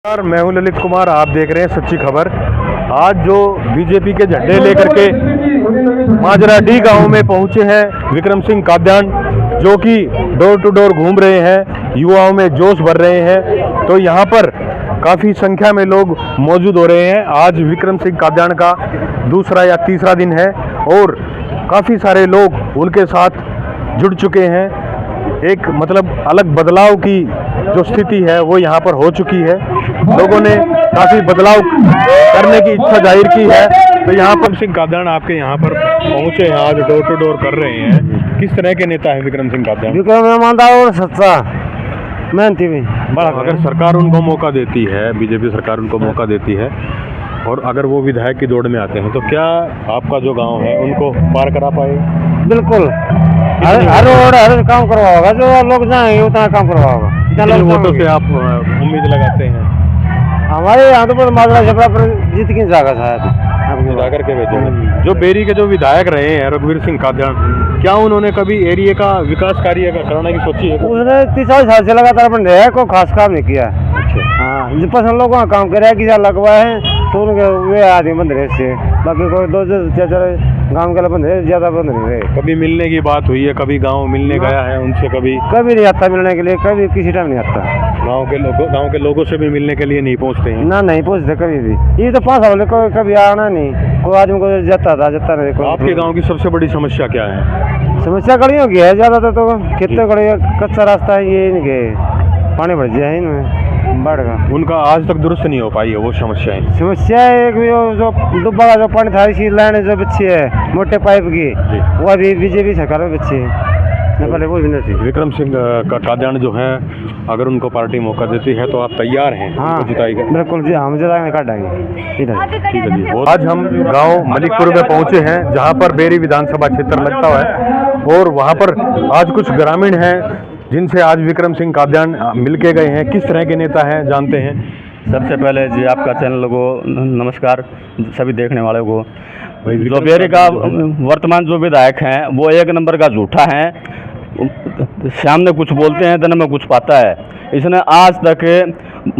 नमस्कार, मैं हूं ललित कुमार। आप देख रहे हैं सच्ची खबर। आज जो बीजेपी के झंडे लेकर के माजराडीह गांव में पहुंचे हैं विक्रम सिंह कादयान, जो कि डोर टू डोर घूम रहे हैं, युवाओं में जोश भर रहे हैं। तो यहां पर काफ़ी संख्या में लोग मौजूद हो रहे हैं। आज विक्रम सिंह कादयान का दूसरा या तीसरा दिन है और काफ़ी सारे लोग उनके साथ जुड़ चुके हैं। एक मतलब अलग बदलाव की जो स्थिति है वो यहाँ पर हो चुकी है। लोगों ने काफ़ी बदलाव करने की इच्छा जाहिर की है। तो यहाँ पर सिंह कादयान आपके यहाँ पर पहुँचे हैं, आज डोर टू डोर कर रहे हैं। किस तरह के नेता है विक्रम सिंह कादयान? विक्रम ईमानदार और सच्चा मेहनती भी बड़ा। अगर सरकार उनको मौका देती है, बीजेपी सरकार उनको मौका देती है और अगर वो विधायक की दौड़ में आते हैं, तो क्या आपका जो गाँव है उनको पार करा पाए? बिल्कुल, हर रोड हर काम करवा होगा, जो लोग जाएंगे उतना काम करवा होगा। कितने वोटों से आप उम्मीद लगाते हैं? हमारे यहाँ तो माजरा झपड़ा पर जीत की जगह शायद जाकर के भेजेंगे। जो बेरी के जो विधायक रहे हैं रघुवीर सिंह कादयान, क्या उन्होंने कभी एरिया का विकास कार्य कराने की सोची है? उसने 30 साल से लगातार बन रहे हैं, कोई खास काम नहीं किया। हाँ, जिस पसंद लोगों का काम करे कि लगवाए हैं तो उनके वे आदमी बंद रहे से, बाकी कोई दो चार गाँव के बंद रहे, ज्यादा बंद नहीं रहे। कभी मिलने की बात हुई है? कभी गाँव मिलने गया है उनसे? कभी नहीं आता मिलने के लिए, कभी किसी टाइम नहीं आता। गाँव के लोगों से भी मिलने के लिए नहीं पहुँचते हैं? ना, नहीं पहुँचते कभी भी। ये तो 5 साल कभी आना नहीं, कोई आदमी को जाता नहीं। आपके गाँव की सबसे बड़ी समस्या क्या है? समस्या गलियों की है ज्यादातर, तो खेतों गली कच्चा रास्ता है, ये इनके पानी भर जाए है इनमें बाढ़ का। उनका आज तक दुरुस्त नहीं हो पाई है वो समस्याएं। एक भी जो डुब्बा का जो पानी था, इसी लाइन जो बच्ची है मोटे पाइप की, वो अभी बीजेपी सरकार में बच्ची है, पहले वो भी नहीं थी। विक्रम सिंह कादयान जो है, अगर उनको पार्टी मौका देती है तो आप तैयार हैं? हाँ, बिल्कुल जी, हम जिताएंगे, काटेंगे। ठीक है जी। आज हम गांव मलिकपुर में पहुंचे हैं, जहां पर बेरी विधानसभा क्षेत्र लगता है और वहां पर आज कुछ ग्रामीण हैं जिनसे आज विक्रम सिंह कादयान मिलके गए हैं। किस तरह के नेता हैं जानते हैं। सबसे पहले जी आपका चैनल को नमस्कार, सभी देखने वालों को। जो बेरी का वर्तमान जो विधायक हैं वो एक नंबर का झूठा है। सामने कुछ बोलते हैं दिन में कुछ पाता है। इसने आज तक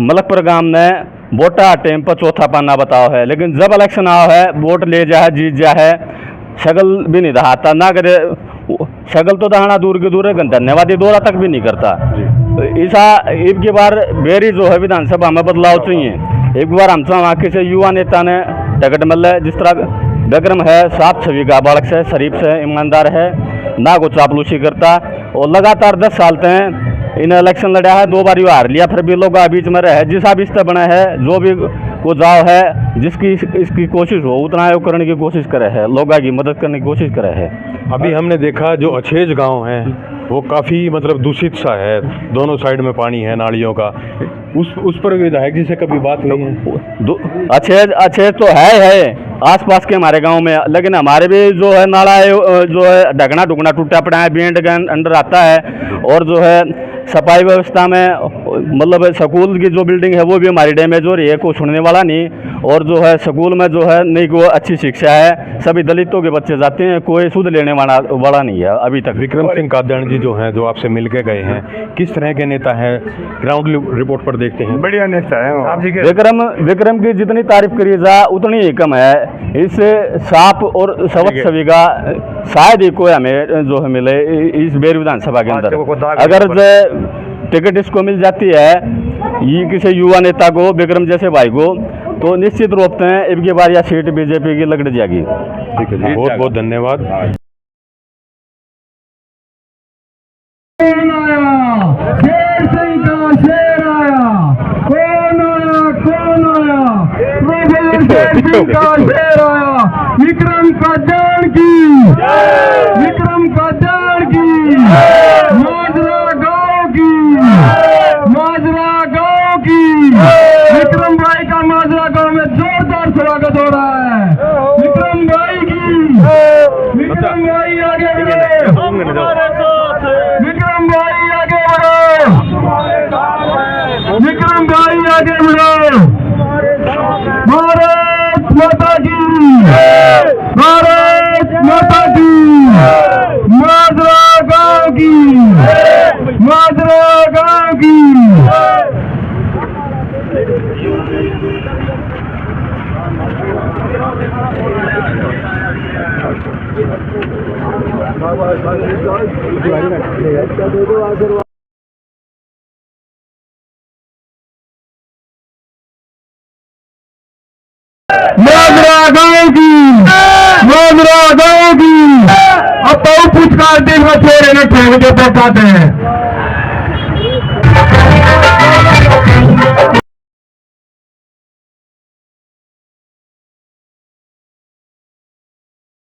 मलकपुर गांव ने वोटा टाइम पर चौथा पाना बताओ है, लेकिन जब इलेक्शन आओ है वोट ले जाए जीत जाए, शगल भी नहीं दहाता ना करे। शगल तो दहाना दूर की दूर है, धन्यवादी दौरा तक भी नहीं करता। ऐसा एक की बार बेरी जो है विधानसभा में बदलाव चाहिए। एक बार हम वहाँ किसी युवा नेता ने टिकट मिल है, जिस तरह विक्रम है, साफ छवि का बालक से, शरीफ से, ईमानदार है, ना को चापलूसी करता और लगातार 10 साल तक इन्हें इलेक्शन लड़ा है, 2 बार हार लिया, फिर भी लोग बीच में रहे। जिस बिस्तर बना है, जो भी को जाओ है, जिसकी इसकी कोशिश हो उतना है करने की कोशिश करे है, लोगों की मदद करने की कोशिश करे है। अभी हमने देखा जो अछेज गांव है वो काफ़ी मतलब दूषित सा है, दोनों साइड में पानी है नालियों का। उस पर विधायक जी से कभी बात नहीं है? अछेज तो है आसपास के हमारे गांव में, लेकिन हमारे भी जो है नाला है, जो है ढकना ढुकना टूटा पड़ा है, बीएड के अंडर आता है। और जो है सफाई व्यवस्था में मतलब स्कूल की जो बिल्डिंग है वो भी हमारी डैमेज हो रही है, कोई सुनने वाला नहीं। और जो है स्कूल में जो है नहीं को अच्छी शिक्षा है, सभी दलितों के बच्चे जाते हैं, कोई सुध लेने वाला नहीं है अभी तक। विक्रम सिंह कादयान जी जो हैं, जो आपसे मिल के गए हैं, किस तरह के नेता हैं? ग्राउंड रिपोर्ट पर देखते हैं बढ़िया नेता है। विक्रम की जितनी तारीफ करी जा उतनी ही कम है। इससे साफ और स्वच्छ छवि का शायद ही कोई हमें जो है मिले इस बेरी विधानसभा के अंदर। अगर टिकट इसको मिल जाती है, ये किसी युवा नेता को, विक्रम जैसे भाई को, तो निश्चित रूप से अब की बार यह सीट बीजेपी की लग जाएगी। ठीक है जी, बहुत बहुत धन्यवाद। विक्रम कादयान की, विक्रम कादयान की, माजरा गांव की, माजरा गांव की, विक्रम भाई का माजरा गांव में जोरदार स्वागत हो रहा है। विक्रम भाई की, विक्रम भाई आगे बढ़ो, विक्रम भाई आगे बढ़ो, विक्रम भाई आगे बढ़ो। भारत माता की, भारत माता की, माजरा गांव की, माजरा गांव की। अब तो पुचकार दिन में फेरे न ठेक के बताते हैं।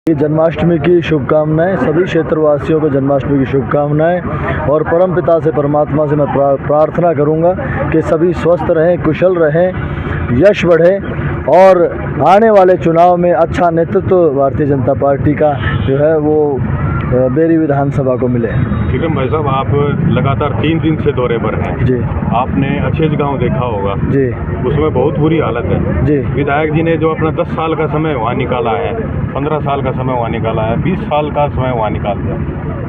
जन्माष्टमी की शुभकामनाएं, सभी क्षेत्रवासियों को जन्माष्टमी की शुभकामनाएं। और परमपिता से, परमात्मा से मैं प्रार्थना करूंगा कि सभी स्वस्थ रहें, कुशल रहें, यश बढ़े और आने वाले चुनाव में अच्छा नेतृत्व भारतीय जनता पार्टी का जो है वो बेरी विधानसभा को मिले। विक्रम भाई साहब, आप लगातार 3 दिन से दौरे पर हैं जी। आपने अछेज गांव देखा होगा जी। उसमें बहुत बुरी हालत है जी। विधायक जी ने जो अपना 10 साल का समय वहाँ निकाला है, 15 साल का समय वहाँ निकाला है, 20 साल का समय वहाँ निकाल दिया,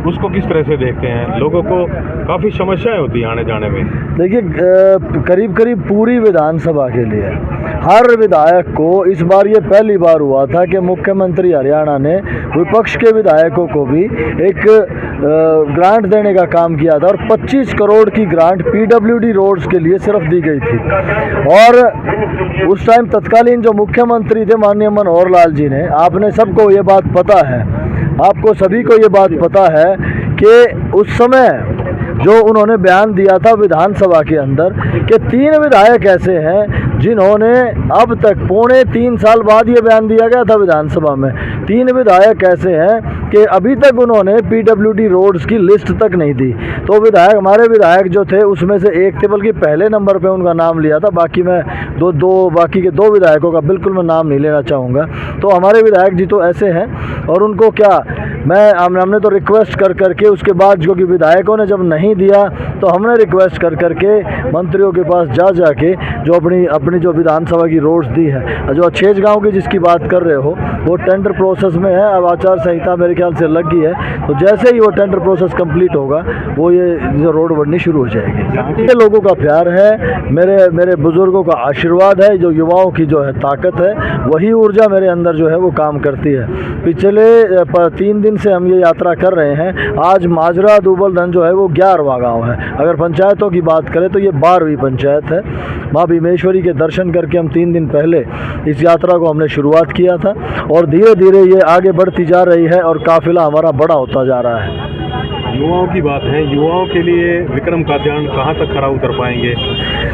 उसको किस तरह से देखते हैं? लोगों को काफ़ी समस्याएं होती हैं आने जाने में। देखिए, करीब करीब पूरी विधानसभा के लिए हर विधायक को इस बार ये पहली बार हुआ था कि मुख्यमंत्री हरियाणा ने विपक्ष के विधायकों को भी एक ग्रांट देने का काम किया था और 25 करोड़ की ग्रांट पीडब्ल्यूडी रोड्स के लिए सिर्फ दी गई थी। और उस टाइम तत्कालीन जो मुख्यमंत्री थे माननीय मनोहर लाल जी ने, आपने सबको ये बात पता है, आपको सभी को ये बात पता है कि उस समय जो उन्होंने बयान दिया था विधानसभा के अंदर कि 3 विधायक ऐसे हैं जिन्होंने अब तक 3.25 साल बाद ये बयान दिया गया था विधानसभा में, 3 विधायक ऐसे हैं कि अभी तक उन्होंने पीडब्ल्यूडी रोड्स की लिस्ट तक नहीं दी। तो विधायक, हमारे विधायक जो थे उसमें से एक थे, बल्कि पहले नंबर पे उनका नाम लिया था, बाकी मैं बाकी के 2 विधायकों का बिल्कुल मैं नाम नहीं लेना चाहूँगा। तो हमारे विधायक जी तो ऐसे हैं और उनको क्या हमने तो रिक्वेस्ट कर करके, उसके बाद जो कि विधायकों ने जब नहीं दिया तो हमने रिक्वेस्ट कर करके मंत्रियों के पास जा के जो अपनी जो विधानसभा की रोड्स दी है, जो अछेज गांव की जिसकी बात कर रहे हो, वो टेंडर प्रोसेस में है। अब आचार संहिता मेरे ख्याल से लग गई है, तो जैसे ही वो टेंडर प्रोसेस कंप्लीट होगा वो ये जो रोड बननी शुरू हो जाएगी। ये लोगों का प्यार है, मेरे बुजुर्गों का आशीर्वाद है, जो युवाओं की जो है ताकत है, वही ऊर्जा मेरे अंदर जो है वो काम करती है। पिछले 3 दिन से हम ये यात्रा कर रहे हैं। आज माजरा दूबलधन जो है वो 11वां गाँव है। अगर पंचायतों की बात करें तो ये 12वीं पंचायत है। माँ भीमेश्वरी के दर्शन करके हम 3 दिन पहले इस यात्रा को हमने शुरुआत किया था और धीरे धीरे ये आगे बढ़ती जा रही है और काफिला हमारा बड़ा होता जा रहा है। युवाओं की बात है, युवाओं के लिए विक्रम कात्यायन कहाँ तक खरा उतर पाएंगे?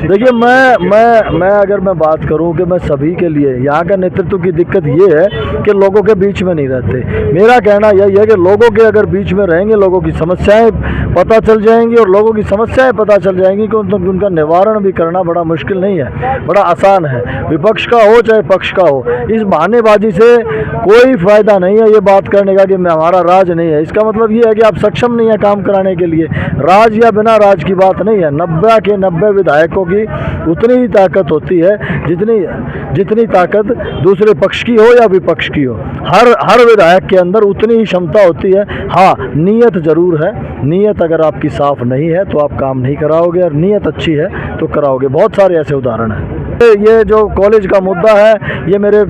देखिए, मैं अगर मैं बात करूं कि मैं सभी के लिए, यहाँ का नेतृत्व की दिक्कत ये है कि लोगों के बीच में नहीं रहते। मेरा कहना यही है कि लोगों के अगर बीच में रहेंगे, लोगों की समस्याएं पता चल जाएंगी और लोगों की समस्याएं पता चल जाएंगी कि उनका निवारण भी करना बड़ा मुश्किल नहीं है, बड़ा आसान है। विपक्ष का हो चाहे पक्ष का हो, इस बहानेबाजी से कोई फायदा नहीं है ये बात करने का कि हमारा राज नहीं है। इसका मतलब ये है कि आप सक्षम नहीं है काम कराने के लिए। राज या बिना राज की बात नहीं है। 90 के 90 विधायकों की उतनी ही ताकत होती है जितनी ताकत दूसरे पक्ष की हो या विपक्ष की हो। हर विधायक के अंदर उतनी ही क्षमता होती है। हाँ, नीयत जरूर है। नीयत अगर आपकी साफ नहीं है तो आप काम नहीं कराओगे, और नीयत अच्छी है तो कराओगे। बहुत सारे ऐसे उदाहरण हैं। ये जो कॉलेज का मुद्दा है, ये मेरे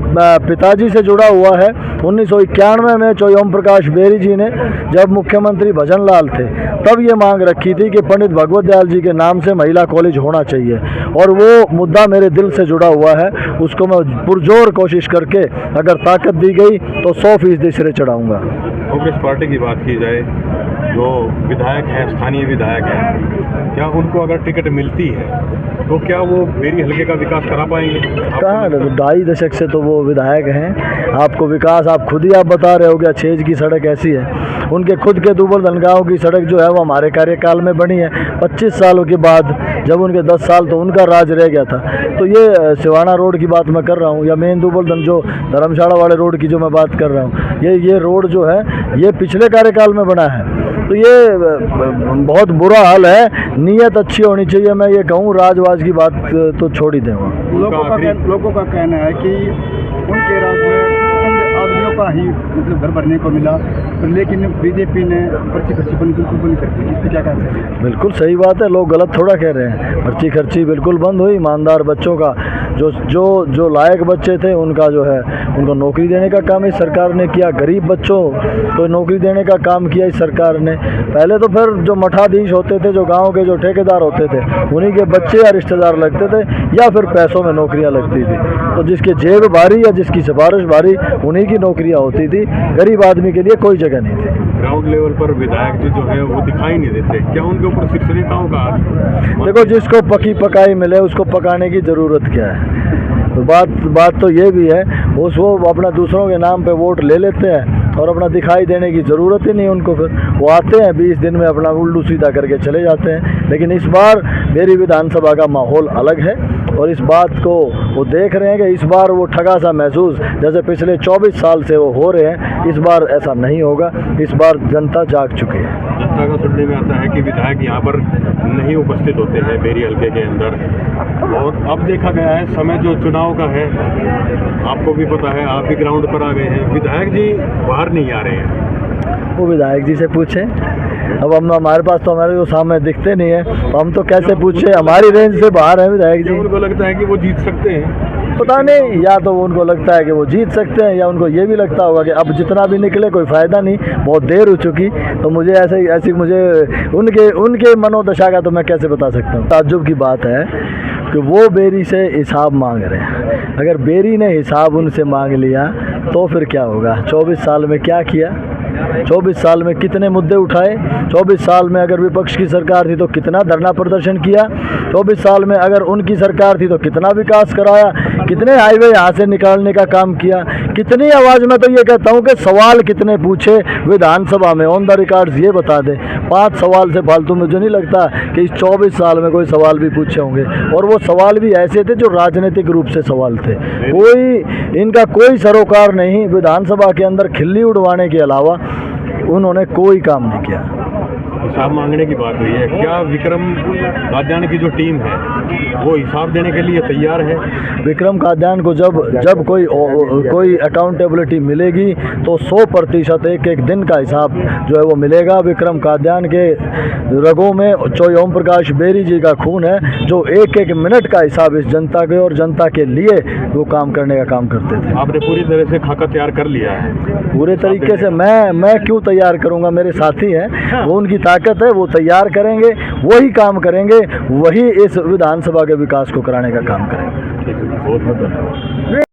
पिताजी से जुड़ा हुआ है। 1991 में चौधरी ओम प्रकाश बेरी जी ने, जब मुख्यमंत्री भजन लाल थे, तब ये मांग रखी थी कि पंडित भगवत दयाल जी के नाम से महिला कॉलेज होना चाहिए, और वो मुद्दा मेरे दिल से जुड़ा हुआ है। उसको मैं पुरजोर कोशिश करके अगर ताकत दी गई तो 100% सिरे चढ़ाऊँगा। कांग्रेस पार्टी की बात की जाए, जो विधायक हैं, स्थानीय विधायक हैं, क्या उनको अगर टिकट मिलती है तो क्या वो बेरी हल्के का विकास करा पाएंगे? कहाँ, 2.5 दशक से तो वो विधायक हैं। आपको विकास आप खुद ही आप बता रहे हो कि अछेज की सड़क ऐसी है। उनके खुद के दूबलधन गाँव की सड़क जो है वो हमारे कार्यकाल में बनी है। 25 सालों के बाद, जब उनके 10 साल तो उनका राज रह गया था। तो ये सिवाना रोड की बात मैं कर रहा हूँ, या मेन दूबलधन जो धर्मशाला वाले रोड की जो मैं बात कर रहा हूँ, ये रोड जो है ये पिछले कार्यकाल में बना है। तो ये बहुत बुरा हाल है। नीयत अच्छी होनी चाहिए। मैं ये कहूँ, राजवाज की बात तो छोड़ ही दें। लोगों का कहना है कि उनके राज में आदमियों का ही मतलब घर भरने को मिला, लेकिन बीजेपी ने पर्ची खर्ची बंद बिल्कुल बंद कर दी। इस पर क्या कहना चाहिए? बिल्कुल सही बात है, लोग गलत थोड़ा कह रहे हैं। पर्ची खर्ची बिल्कुल बंद हुई। ईमानदार बच्चों का जो लायक बच्चे थे उनका जो है उनको नौकरी देने का काम इस सरकार ने किया। गरीब बच्चों को नौकरी देने का काम किया इस सरकार ने। पहले तो फिर जो मठाधीश होते थे, जो गांव के जो ठेकेदार होते थे, उन्हीं के बच्चे या रिश्तेदार लगते थे या फिर पैसों में नौकरियां लगती थी। तो जिसके जेब भारी या जिसकी सिफारिश भारी उन्हीं की नौकरियां होती थी। गरीब आदमी के लिए कोई जगह नहीं थी। ग्राउंड लेवल पर विधायक जी जो है वो दिखाई नहीं देते, क्या उनके ऊपर शीर्ष नेताओं का? देखो, जिसको पकी पकाई मिले उसको पकाने की ज़रूरत क्या है। तो बात तो ये भी है, वो अपना दूसरों के नाम पे वोट ले लेते हैं और अपना दिखाई देने की ज़रूरत ही नहीं उनको। फिर वो आते हैं 20 दिन में अपना उल्लू सीधा करके चले जाते हैं। लेकिन इस बार मेरी विधानसभा का माहौल अलग है और इस बात को वो देख रहे हैं कि इस बार वो ठगा सा महसूस जैसे पिछले 24 साल से वो हो रहे हैं, इस बार ऐसा नहीं होगा। इस बार जनता जाग चुकी है। जनता का सुनने में आता है कि विधायक यहाँ पर नहीं उपस्थित होते हैं बेरी हल्के के अंदर, और अब देखा गया है समय जो चुनाव का है, आपको भी पता है, आप भी ग्राउंड पर आ गए हैं, विधायक जी बाहर नहीं आ रहे हैं। वो विधायक जी से पूछें। अब हम हमारे पास तो हमारे को सामने दिखते नहीं है, तो हम तो कैसे पूछे? हमारी रेंज से बाहर है विधायक जी। उनको लगता है कि वो जीत सकते हैं, पता नहीं, या तो उनको लगता है कि वो जीत सकते हैं या उनको ये भी लगता होगा कि अब जितना भी निकले कोई फ़ायदा नहीं, बहुत देर हो चुकी। तो मुझे ऐसी मुझे उनके मनोदशा का तो मैं कैसे बता सकता हूँ। ताज्जुब की बात है कि वो बेरी से हिसाब मांग रहे हैं। अगर बेरी ने हिसाब उनसे मांग लिया तो फिर क्या होगा? 24 साल में क्या किया? 24 साल में कितने मुद्दे उठाए? 24 साल में अगर विपक्ष की सरकार थी तो कितना धरना प्रदर्शन किया? 24 साल में अगर उनकी सरकार थी तो कितना विकास कराया? कितने हाईवे यहाँ से निकालने का काम किया? कितनी आवाज़ में तो ये कहता हूँ कि सवाल कितने पूछे विधानसभा में, ऑन द रिकॉर्ड्स ये बता दें। 5 सवाल से फालतू मुझे नहीं लगता कि इस 24 साल में कोई सवाल भी पूछे होंगे, और वो सवाल भी ऐसे थे जो राजनीतिक रूप से सवाल थे। इनका कोई सरोकार नहीं, विधानसभा के अंदर खिल्ली उड़वाने के अलावा उन्होंने कोई काम नहीं किया। हिसाब मांगने की बात हुई है, क्या विक्रम कादियान की जो टीम है वो हिसाब देने के लिए तैयार है? विक्रम कादियान को जब कोई अकाउंटेबिलिटी मिलेगी तो 100% एक दिन का हिसाब जो है वो मिलेगा। विक्रम कादियान के रगों में ओम प्रकाश बेरी जी का खून है, जो एक मिनट का हिसाब इस जनता के और जनता के लिए वो काम करने का काम करते थे। आपने पूरी तरह से खाका तैयार कर लिया है? पूरे तरीके से मैं क्यों तैयार करूंगा? मेरे साथी हैं, वो उनकी ताकत है, वो तैयार करेंगे, वही काम करेंगे, वही इस विधानसभा के विकास को कराने का काम करेंगे। बहुत बहुत धन्यवाद।